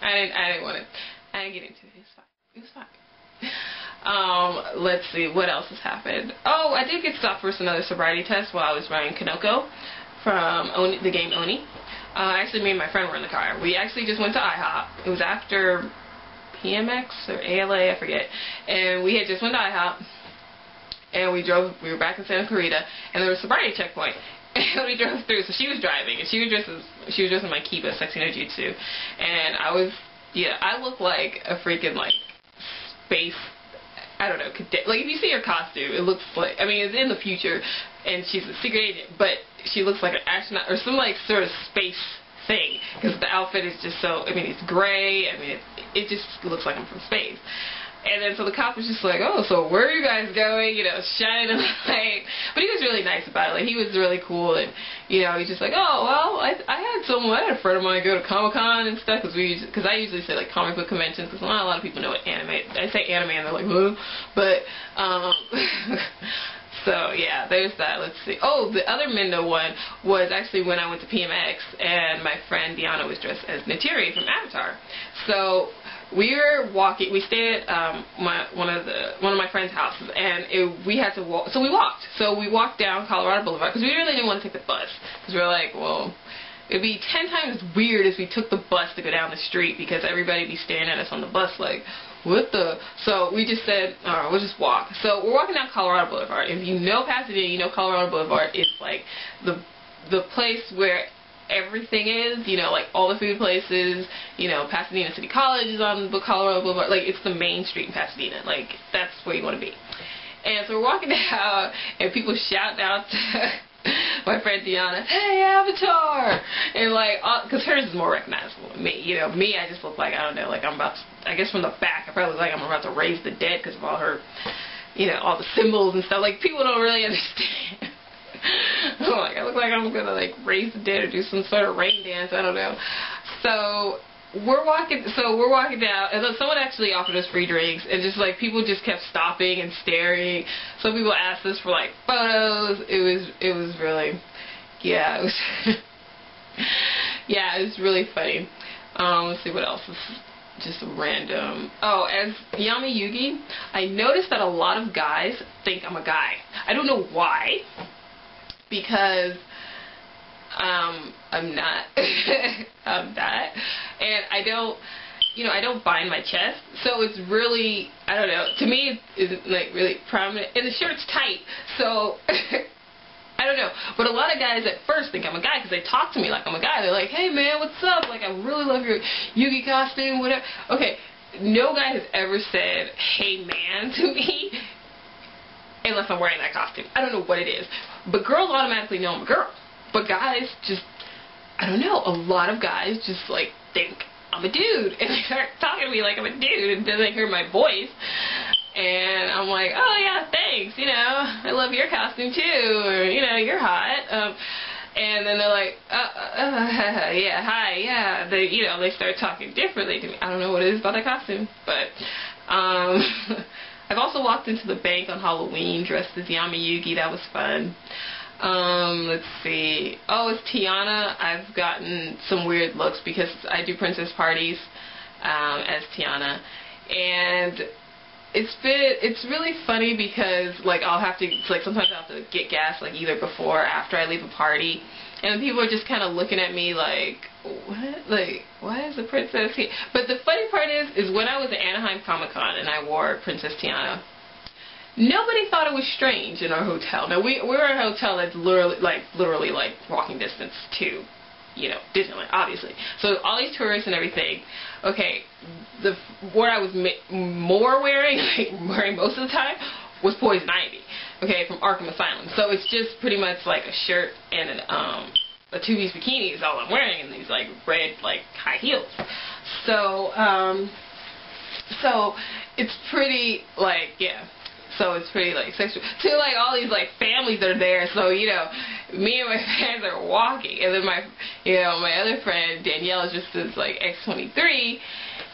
I didn't want to. I didn't get into it. It's fine. It was fine. Let's see what else has happened. Oh, I did get stopped for another sobriety test while I was running Kanoko from the game Oni. Actually, me and my friend were in the car. We actually just went to IHOP. It was after PMX or ALA, I forget. And we had just went to IHOP. And we were back in Santa Clarita, and there was a sobriety checkpoint. And we drove through, so she was driving, and she was dressed in my Kiba, Sexy No Jutsu. And I look like a freaking, like, space, I don't know, cadet. Like, if you see her costume, it looks like, I mean, it's in the future, and she's a secret agent, but she looks like an astronaut, or some, like, sort of space thing, because the outfit is just so, I mean, it's gray, I mean, it just looks like I'm from space. And then so the cop was just like, oh, so where are you guys going? You know, shining a light. But he was really nice about it. Like, he was really cool, and he's just like, oh, well, I had a friend of mine go to Comic-Con and stuff, because I usually say like comic book conventions, because not a lot of people know what anime. I say anime and they're like, huh? But so yeah, there's that. Let's see. Oh, the other Mindo one was actually when I went to PMX, and my friend Deanna was dressed as Neytiri from Avatar. So we were walking. We stayed at one of my friend's houses, and we had to walk. So we walked. So we walked down Colorado Boulevard because we really didn't want to take the bus, because we were like, well, it'd be 10 times weird if we took the bus to go down the street, because everybody'd be staring at us on the bus like, what the? So we just said, alright, we'll just walk. So we're walking down Colorado Boulevard. If you know Pasadena, you know Colorado Boulevard is like the place where everything is, like all the food places, Pasadena City College is on the Colorado Boulevard. Like, it's the main street in Pasadena. Like, that's where you want to be. And so we're walking down, and people shout out to my friend Deanna, hey, Avatar! And like, because hers is more recognizable than me. Me, I just look like, I don't know, like I'm about to, I guess from the back, I probably look like I'm about to raise the dead because of all her, all the symbols and stuff. Like, people don't really understand. I look like I'm gonna like raise the dead or do some sort of rain dance, I don't know. So we're walking down, and then someone actually offered us free drinks, and just like people just kept stopping and staring. Some people asked us for like photos. It was really, yeah, it was yeah, it was really funny. Let's see what else is just random. Oh, as Yami Yugi, I noticed that a lot of guys think I'm a guy. I don't know why, because I'm not. I'm not. And I don't bind my chest. So it's really, I don't know, to me it's like really prominent. And the shirt's tight. So I don't know. But a lot of guys at first think I'm a guy because they talk to me like I'm a guy. They're like, hey man, what's up? Like, I really love your Yugi costume, whatever. Okay, no guy has ever said, hey man, to me, unless I'm wearing that costume. I don't know what it is. But girls automatically know I'm a girl. But guys just, I don't know, a lot of guys just like think I'm a dude. And they start talking to me like I'm a dude, and then they hear my voice. And I'm like, oh yeah, thanks, I love your costume too, or, you're hot. And then they're like, yeah, hi, yeah. They start talking differently to me. I don't know what it is about that costume, but, I've also walked into the bank on Halloween dressed as Yami Yugi. That was fun. Let's see. Oh, as Tiana, I've gotten some weird looks because I do princess parties, as Tiana. And it's really funny because, like, I'll have to, like, sometimes I'll have to get gas, like, either before or after I leave a party. And people are just kind of looking at me like, what? Like, why is the princess here? But the funny part is when I was at Anaheim Comic-Con and I wore Princess Tiana, nobody thought it was strange in our hotel. Now, we're in a hotel that's literally like walking distance to, Disneyland, obviously. So all these tourists and everything. Okay, what I was more wearing, wearing most of the time, was Poison Ivy. Okay, from Arkham Asylum. So it's just pretty much like a shirt and a two-piece bikini is all I'm wearing, and these like red like high heels. So so it's pretty like, yeah. So it's pretty like sexual. To like all these like families that are there. So me and my friends are walking, and then my other friend Danielle is just this like X-23,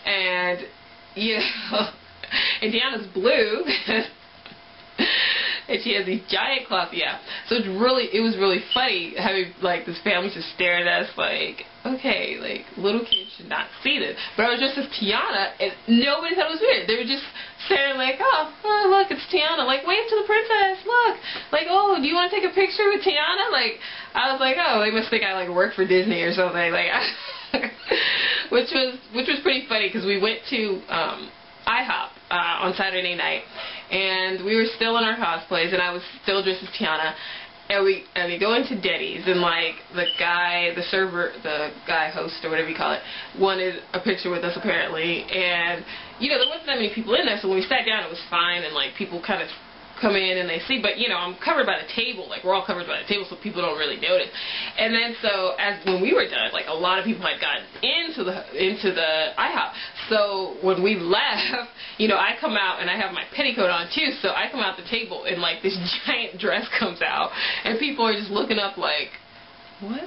and and Deanna's blue. And she has these giant cloths, yeah. So it was really funny having like this family just staring at us like, okay, like, little kids should not see this. But I was dressed as Tiana, and nobody thought it was weird. They were just saying, like, oh, look, it's Tiana. Like, wave to the princess, look. Like, oh, do you want to take a picture with Tiana? Like, I was like, oh, they must think I, like, work for Disney or something. Like, which was pretty funny, because we went to IHOP on Saturday night, and we were still in our cosplays, and I was still dressed as Tiana. And we go into Denny's, and like the guy, the server, the guy host or whatever you call it, wanted a picture with us apparently. And you know, there wasn't that many people in there, so when we sat down, it was fine, and like people kind of come in and they see, but you know, I'm covered by the table, like we're all covered by the table, so people don't really notice. And then so when we were done, like a lot of people had gotten into the IHOP. So when we left, you know, I come out and I have my petticoat on too, so I come out the table and like this giant dress comes out, and people are just looking up like, what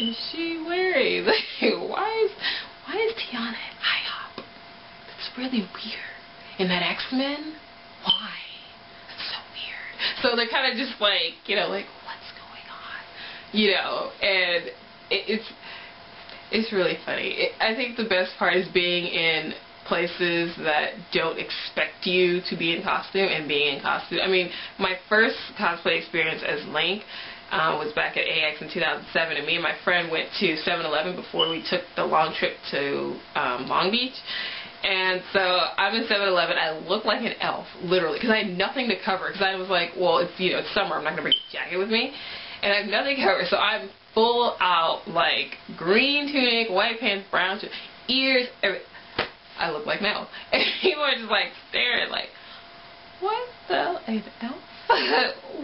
is she wearing? Like, why is Tiana at IHOP? It's really weird. And that X-Men? Why? It's so weird. So they're kind of just like, you know, like, what's going on? You know, and it's really funny. I think the best part is being in places that don't expect you to be in costume and being in costume. I mean, my first cosplay experience as Link was back at AX in 2007, and me and my friend went to 7-Eleven before we took the long trip to Long Beach. And so I'm in 7-Eleven. I look like an elf, literally, because I had nothing to cover. Because I was like, well, it's, you know, it's summer. I'm not going to bring a jacket with me. And I have nothing to cover. So I'm full out, like, green tunic, white pants, brown shirt, ears, everything. I look like an elf. And people are just, like, staring, like, what the hell? Are you an elf?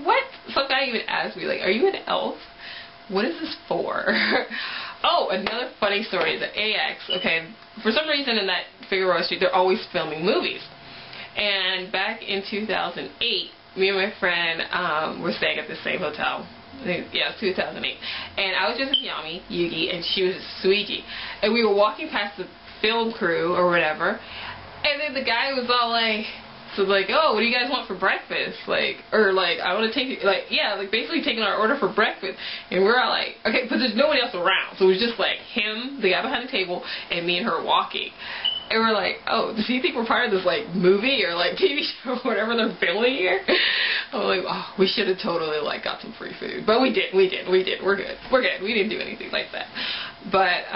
What? Some guy even asked me, like, are you an elf? What is this for? Oh, another funny story. The AX, okay, for some reason in that Figueroa Street, they're always filming movies. And back in 2008, me and my friend were staying at the same hotel. Yeah, 2008. And I was just with Yami, Yugi, and she was Suigi. And we were walking past the film crew or whatever, and then the guy was all like, so like, oh, what do you guys want for breakfast? Like, or like, I want to take, like, yeah, like basically taking our order for breakfast. And we're all like, okay, but there's nobody else around. So it was just like him, the guy behind the table, and me and her walking. And we're like, oh, does he think we're part of this like movie or like TV show or whatever they're filming here? I'm like, oh, we should have totally like got some free food. But we did. We're good. We didn't do anything like that. But,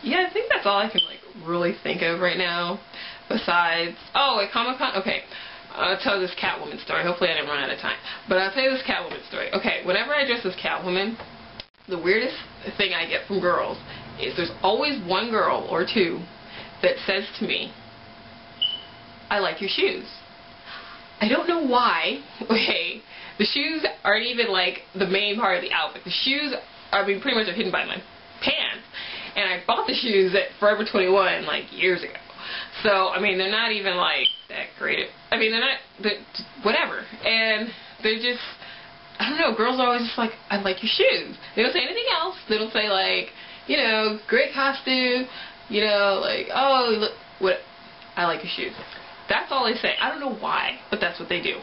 yeah, I think that's all I can like really think of right now. Besides, oh, at Comic-Con, okay, I'll tell this Catwoman story. Hopefully I didn't run out of time. But I'll tell you this Catwoman story. Okay, whenever I dress as Catwoman, the weirdest thing I get from girls is there's always one girl or two that says to me, I like your shoes. I don't know why. Okay, the shoes aren't even like the main part of the outfit. The shoes, I mean, pretty much are hidden by my pants. And I bought the shoes at Forever 21 like years ago. So, I mean, they're not even, like, that creative. I mean, whatever. And they're just, I don't know, girls are always just like, I like your shoes. They don't say anything else. They don't say, like, you know, great costume, you know, like, oh, look, what, I like your shoes. That's all they say. I don't know why, but that's what they do.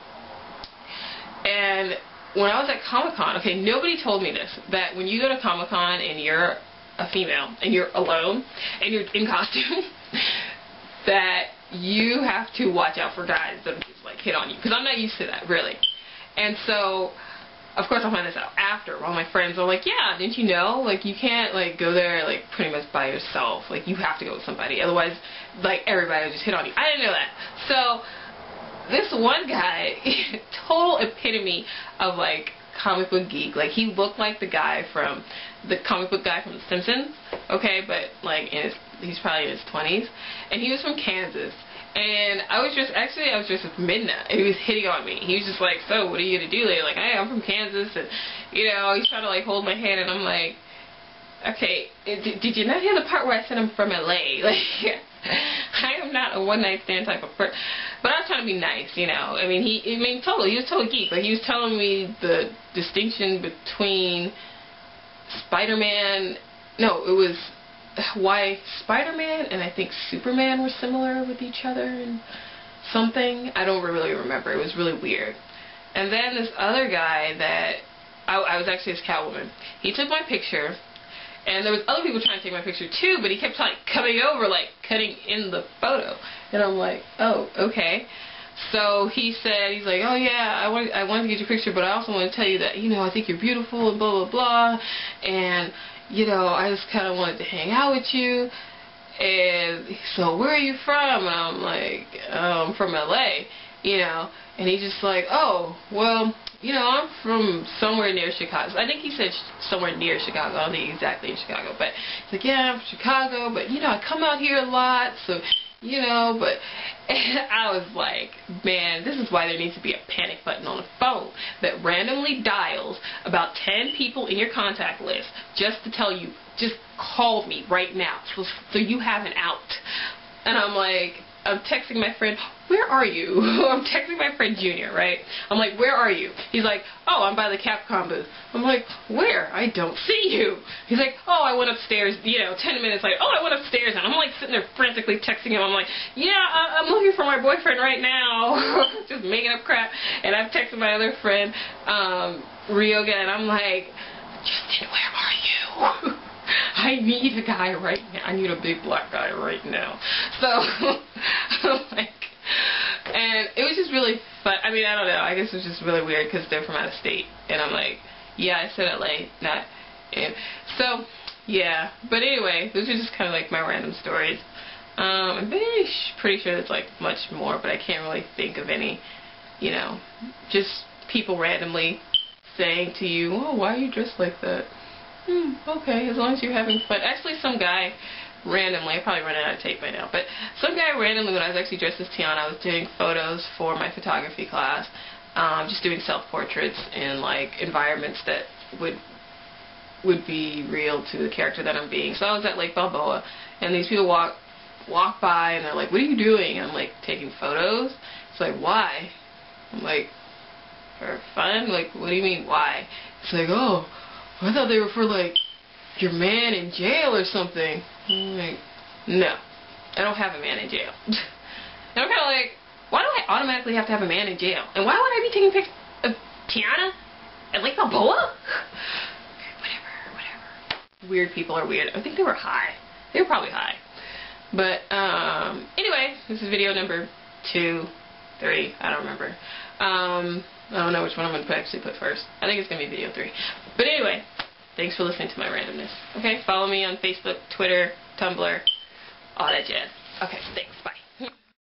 And when I was at Comic-Con, okay, nobody told me this, that when you go to Comic-Con and you're a female and you're alone and you're in costume, that you have to watch out for guys that just like hit on you, because I'm not used to that, really. And so, of course, I'll find this out after. All my friends are like, yeah, didn't you know? Like, you can't like go there like pretty much by yourself. Like, you have to go with somebody, otherwise, like, everybody will just hit on you. I didn't know that. So this one guy, total epitome of like comic book geek. Like, he looked like the guy from the comic book guy from The Simpsons. Okay, but like he's probably in his 20s, and he was from Kansas. And I was just with Midna, and he was hitting on me. He was just like, so what are you gonna do later? Like, hey, I'm from Kansas, and you know, he's trying to like hold my hand, and I'm like, okay, did you not hear the part where I said I'm from LA? Like, I am not a one-night stand type of person. But I was trying to be nice, you know. I mean, he was total geek. Like, he was telling me the distinction between Spider-Man. No, it was why Spider-Man and I think Superman were similar with each other and something. I don't really remember. It was really weird. And then this other guy that I was actually his Catwoman. He took my picture, And there was other people trying to take my picture too, but he kept like coming over, like cutting in the photo. And I'm like, oh, okay. So he said, he's like, oh yeah, I wanted to get your picture, but I also want to tell you that, you know, I think you're beautiful and blah, blah, blah. And, you know, I just kind of wanted to hang out with you. And so where are you from? And I'm like, I'm from LA, you know. And he's just like, oh, well, you know, I'm from somewhere near Chicago. I think he said somewhere near Chicago. I don't think exactly in Chicago. But he's like, yeah, I'm from Chicago, but, you know, I come out here a lot, so, you know, but... And I was like, man, this is why there needs to be a panic button on the phone that randomly dials about 10 people in your contact list just to tell you, just call me right now so you have an out. And I'm like, I'm texting my friend, where are you? I'm texting my friend Junior, right? I'm like, where are you? He's like, oh, I'm by the Capcom booth. I'm like, where? I don't see you. He's like, oh, I went upstairs, you know, 10 minutes later. Oh, I went upstairs. And I'm like sitting there frantically texting him. I'm like, yeah, I'm looking for my boyfriend right now. Just making up crap. And I've texted my other friend, Ryoga, and I'm like, Justin, where are you? I need a guy right now. I need a big black guy right now. So, like, and it was just really fun. I mean, I don't know. I guess it was just really weird because they're from out of state. And I'm like, yeah, I said LA, not in. So, yeah. But anyway, those are just kind of like my random stories. I'm pretty sure there's like much more, but I can't really think of any, you know, just people randomly saying to you, oh, why are you dressed like that? Okay, as long as you're having fun. Actually, some guy randomly, I probably run out of tape by now, but some guy randomly, when I was actually dressed as Tiana, I was doing photos for my photography class, just doing self-portraits in like environments that would be real to the character that I'm being. So I was at Lake Balboa, and these people walk by, and they're like, what are you doing? And I'm like, taking photos. It's like, why? I'm like, for fun? Like, what do you mean, why? It's like, oh, I thought they were for, like, your man in jail or something. I'm like, no. I don't have a man in jail. And I'm kind of like, why do I automatically have to have a man in jail? And why would I be taking pictures of Tiana at Lake Balboa? Okay, whatever. Weird people are weird. I think they were high. They were probably high. But, anyway, this is video number 2, 3, I don't remember. I don't know which one I'm going to actually put first. I think it's going to be video 3. But anyway, thanks for listening to my randomness. Okay, follow me on Facebook, Twitter, Tumblr, all that jazz. Okay, thanks, bye.